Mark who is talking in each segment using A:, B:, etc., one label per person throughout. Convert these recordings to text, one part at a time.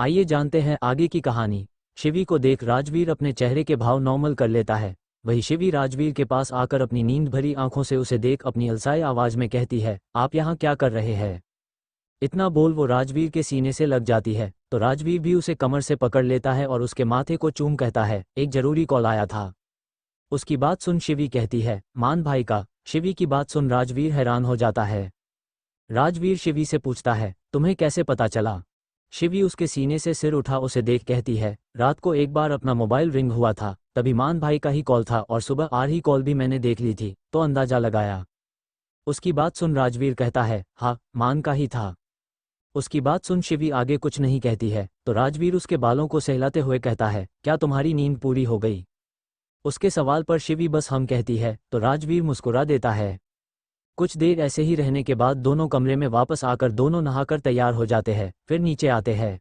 A: आइए जानते हैं आगे की कहानी। शिवी को देख राजवीर अपने चेहरे के भाव नॉर्मल कर लेता है। वही शिवी राजवीर के पास आकर अपनी नींद भरी आंखों से उसे देख अपनी अलसाई आवाज में कहती है, आप यहाँ क्या कर रहे हैं? इतना बोल वो राजवीर के सीने से लग जाती है तो राजवीर भी उसे कमर से पकड़ लेता है और उसके माथे को चूम कहता है, एक जरूरी कॉल आया था। उसकी बात सुन शिवी कहती है, मान भाई का। शिवी की बात सुन राजवीर हैरान हो जाता है। राजवीर शिवी से पूछता है, तुम्हें कैसे पता चला? शिवी उसके सीने से सिर उठा उसे देख कहती है, रात को एक बार अपना मोबाइल रिंग हुआ था, तभी मान भाई का ही कॉल था और सुबह आ रही कॉल भी मैंने देख ली थी तो अंदाजा लगाया। उसकी बात सुन राजवीर कहता है, हाँ मान का ही था। उसकी बात सुन शिवी आगे कुछ नहीं कहती है तो राजवीर उसके बालों को सहलाते हुए कहता है, क्या तुम्हारी नींद पूरी हो गई? उसके सवाल पर शिवी बस हम कहती है तो राजवीर मुस्कुरा देता है। कुछ देर ऐसे ही रहने के बाद दोनों कमरे में वापस आकर दोनों नहाकर तैयार हो जाते हैं, फिर नीचे आते हैं।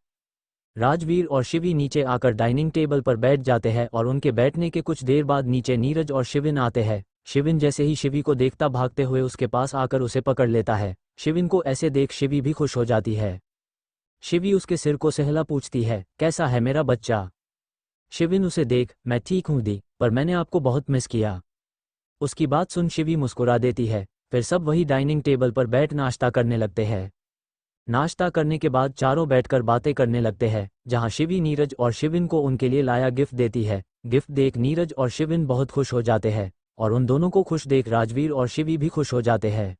A: राजवीर और शिवी नीचे आकर डाइनिंग टेबल पर बैठ जाते हैं और उनके बैठने के कुछ देर बाद नीचे नीरज और शिविन आते हैं। शिविन जैसे ही शिवी को देखता भागते हुए उसके पास आकर उसे पकड़ लेता है। शिविन को ऐसे देख शिवी भी खुश हो जाती है। शिवी उसके सिर को सहला पूछती है, कैसा है मेरा बच्चा? शिविन उसे देख, मैं ठीक हूँ दी, पर मैंने आपको बहुत मिस किया। उसकी बात सुन शिवी मुस्कुरा देती है। फिर सब वही डाइनिंग टेबल पर बैठ नाश्ता करने लगते हैं। नाश्ता करने के बाद चारों बैठकर बातें करने लगते हैं, जहां शिवी नीरज और शिविन को उनके लिए लाया गिफ्ट देती है। गिफ्ट देख नीरज और शिविन बहुत खुश हो जाते हैं और उन दोनों को खुश देख राजवीर और शिवी भी खुश हो जाते हैं।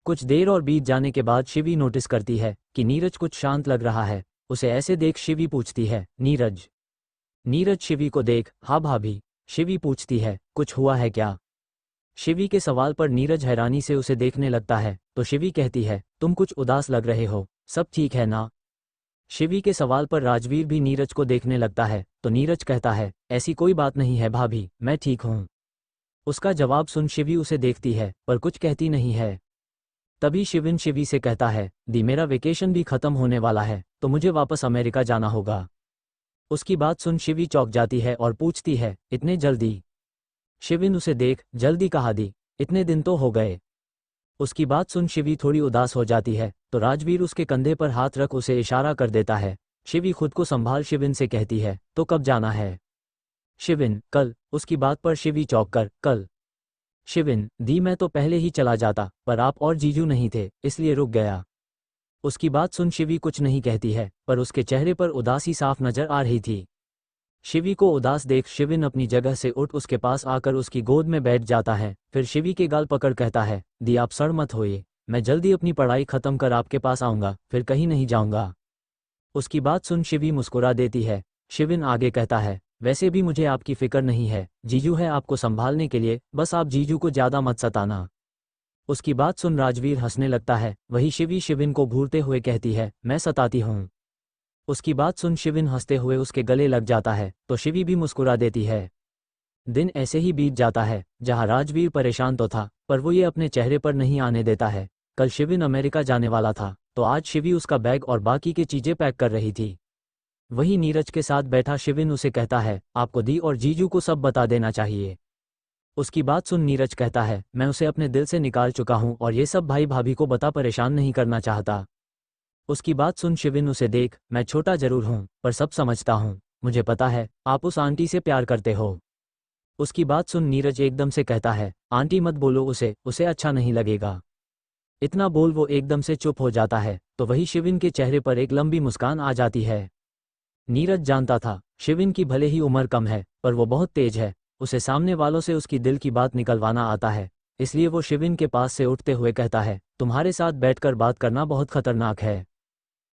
A: कुछ देर और बीत जाने के बाद शिवी नोटिस करती है कि नीरज कुछ शांत लग रहा है। उसे ऐसे देख शिवी पूछती है, नीरज? नीरज शिवी को देख, हाँ भाभी। शिवी पूछती है, कुछ हुआ है क्या? शिवी के सवाल पर नीरज हैरानी से उसे देखने लगता है तो शिवी कहती है, तुम कुछ उदास लग रहे हो, सब ठीक है ना? शिवी के सवाल पर राजवीर भी नीरज को देखने लगता है तो नीरज कहता है, ऐसी कोई बात नहीं है भाभी, मैं ठीक हूँ। उसका जवाब सुन शिवी उसे देखती है पर कुछ कहती नहीं है। तभी शिविन शिवी से कहता है, दी मेरा वेकेशन भी खत्म होने वाला है तो मुझे वापस अमेरिका जाना होगा। उसकी बात सुन शिवी चौंक जाती है और पूछती है, इतने जल्दी? शिविन उसे देख, जल्दी कहा दी, इतने दिन तो हो गए। उसकी बात सुन शिवी थोड़ी उदास हो जाती है तो राजवीर उसके कंधे पर हाथ रख उसे इशारा कर देता है। शिवी खुद को संभाल शिविन से कहती है, तो कब जाना है? शिविन, कल। उसकी बात पर शिवी चौंक कर, कल? शिविन, दी मैं तो पहले ही चला जाता, पर आप और जीजू नहीं थे इसलिए रुक गया। उसकी बात सुन शिवी कुछ नहीं कहती है पर उसके चेहरे पर उदासी साफ नजर आ रही थी। शिवी को उदास देख शिविन अपनी जगह से उठ उसके पास आकर उसकी गोद में बैठ जाता है। फिर शिवी के गाल पकड़ कहता है, दी आप सड़ मत होइए, मैं जल्दी अपनी पढ़ाई खत्म कर आपके पास आऊँगा, फिर कहीं नहीं जाऊँगा। उसकी बात सुन शिवी मुस्कुरा देती है। शिविन आगे कहता है, वैसे भी मुझे आपकी फिक्र नहीं है, जीजू है आपको संभालने के लिए, बस आप जीजू को ज़्यादा मत सताना। उसकी बात सुन राजवीर हंसने लगता है। वही शिवी शिविन को घूरते हुए कहती है, मैं सताती हूँ? उसकी बात सुन शिविन हंसते हुए उसके गले लग जाता है तो शिवी भी मुस्कुरा देती है। दिन ऐसे ही बीत जाता है जहां राजवीर परेशान तो था पर वो ये अपने चेहरे पर नहीं आने देता है। कल शिविन अमेरिका जाने वाला था तो आज शिवी उसका बैग और बाकी की चीजें पैक कर रही थी। वहीं नीरज के साथ बैठा शिविन उसे कहता है, आपको दी और जीजू को सब बता देना चाहिए। उसकी बात सुन नीरज कहता है, मैं उसे अपने दिल से निकाल चुका हूं और ये सब भाई भाभी को बता परेशान नहीं करना चाहता। उसकी बात सुन शिविन उसे देख, मैं छोटा जरूर हूं पर सब समझता हूं, मुझे पता है आप उस आंटी से प्यार करते हो। उसकी बात सुन नीरज एकदम से कहता है, आंटी मत बोलो उसे अच्छा नहीं लगेगा। इतना बोल वो एकदम से चुप हो जाता है तो वही शिविन के चेहरे पर एक लंबी मुस्कान आ जाती है। नीरज जानता था शिविन की भले ही उम्र कम है पर वो बहुत तेज है, उसे सामने वालों से उसकी दिल की बात निकलवाना आता है। इसलिए वो शिविन के पास से उठते हुए कहता है, तुम्हारे साथ बैठकर बात करना बहुत खतरनाक है।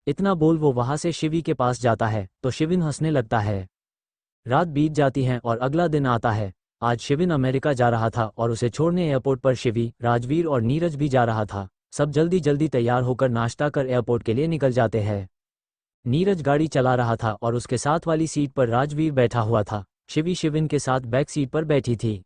A: इतना बोल वो वहां से शिवी के पास जाता है तो शिविन हंसने लगता है। रात बीत जाती है और अगला दिन आता है। आज शिविन अमेरिका जा रहा था और उसे छोड़ने एयरपोर्ट पर शिवी, राजवीर और नीरज भी जा रहा था। सब जल्दी जल्दी तैयार होकर नाश्ता कर एयरपोर्ट के लिए निकल जाते हैं। नीरज गाड़ी चला रहा था और उसके साथ वाली सीट पर राजवीर बैठा हुआ था। शिवी शिविन के साथ बैक सीट पर बैठी थी।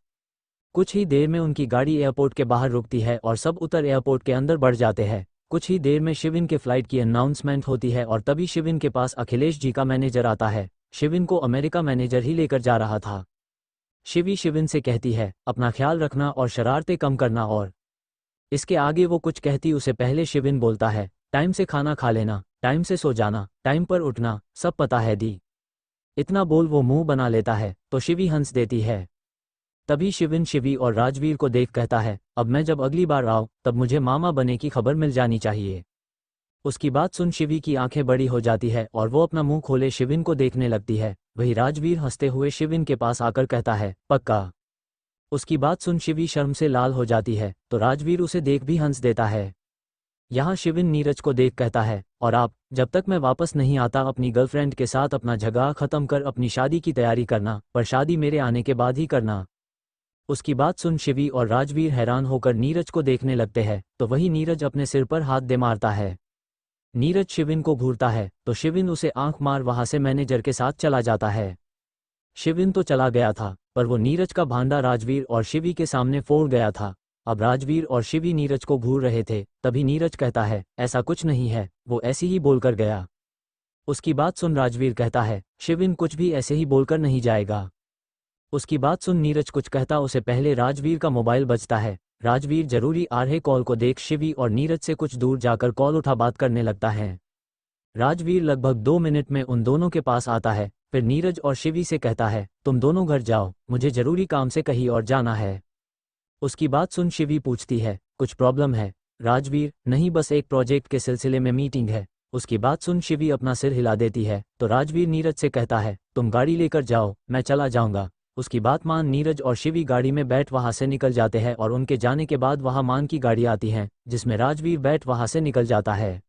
A: कुछ ही देर में उनकी गाड़ी एयरपोर्ट के बाहर रुकती है और सब उतर एयरपोर्ट के अंदर बढ़ जाते हैं। कुछ ही देर में शिविन के फ्लाइट की अनाउंसमेंट होती है और तभी शिविन के पास अखिलेश जी का मैनेजर आता है। शिविन को अमेरिका मैनेजर ही लेकर जा रहा था। शिवी शिविन से कहती है, अपना ख्याल रखना और शरारतें कम करना। और इसके आगे वो कुछ कहती उसे पहले शिविन बोलता है, टाइम से खाना खा लेना, टाइम से सो जाना, टाइम पर उठना, सब पता है दी। इतना बोल वो मुंह बना लेता है तो शिवी हंस देती है। तभी शिविन शिवी और राजवीर को देख कहता है, अब मैं जब अगली बार आऊँ तब मुझे मामा बने की खबर मिल जानी चाहिए। उसकी बात सुन शिवी की आंखें बड़ी हो जाती है और वो अपना मुंह खोले शिविन को देखने लगती है। वही राजवीर हंसते हुए शिविन के पास आकर कहता है, पक्का। उसकी बात सुन शिवी शर्म से लाल हो जाती है तो राजवीर उसे देख भी हंस देता है। यहाँ शिविन नीरज को देख कहता है, और आप जब तक मैं वापस नहीं आता अपनी गर्लफ्रेंड के साथ अपना झगड़ा खत्म कर अपनी शादी की तैयारी करना, पर शादी मेरे आने के बाद ही करना। उसकी बात सुन शिवी और राजवीर हैरान होकर नीरज को देखने लगते हैं तो वही नीरज अपने सिर पर हाथ दे मारता है। नीरज शिविन को घूरता है तो शिविन उसे आंख मार वहां से मैनेजर के साथ चला जाता है। शिविन तो चला गया था पर वो नीरज का भांडा राजवीर और शिवी के सामने फोड़ गया था। अब राजवीर और शिवी नीरज को घूर रहे थे तभी नीरज कहता है, ऐसा कुछ नहीं है, वो ऐसे ही बोलकर गया। उसकी बात सुन राजवीर कहता है, शिविन कुछ भी ऐसे ही बोलकर नहीं जाएगा। उसकी बात सुन नीरज कुछ कहता उसे पहले राजवीर का मोबाइल बजता है। राजवीर जरूरी आ रहे कॉल को देख शिवी और नीरज से कुछ दूर जाकर कॉल उठा बात करने लगता है। राजवीर लगभग 2 मिनट में उन दोनों के पास आता है, फिर नीरज और शिवी से कहता है, तुम दोनों घर जाओ, मुझे जरूरी काम से कहीं और जाना है। उसकी बात सुन शिवी पूछती है, कुछ प्रॉब्लम है? राजवीर, नहीं, बस एक प्रोजेक्ट के सिलसिले में मीटिंग है। उसकी बात सुन शिवी अपना सिर हिला देती है तो राजवीर नीरज से कहता है, तुम गाड़ी लेकर जाओ, मैं चला जाऊंगा। उसकी बात मान नीरज और शिवी गाड़ी में बैठ वहां से निकल जाते हैं और उनके जाने के बाद वहां मान की गाड़ी आती है जिसमें राजवीर बैठ वहां से निकल जाता है।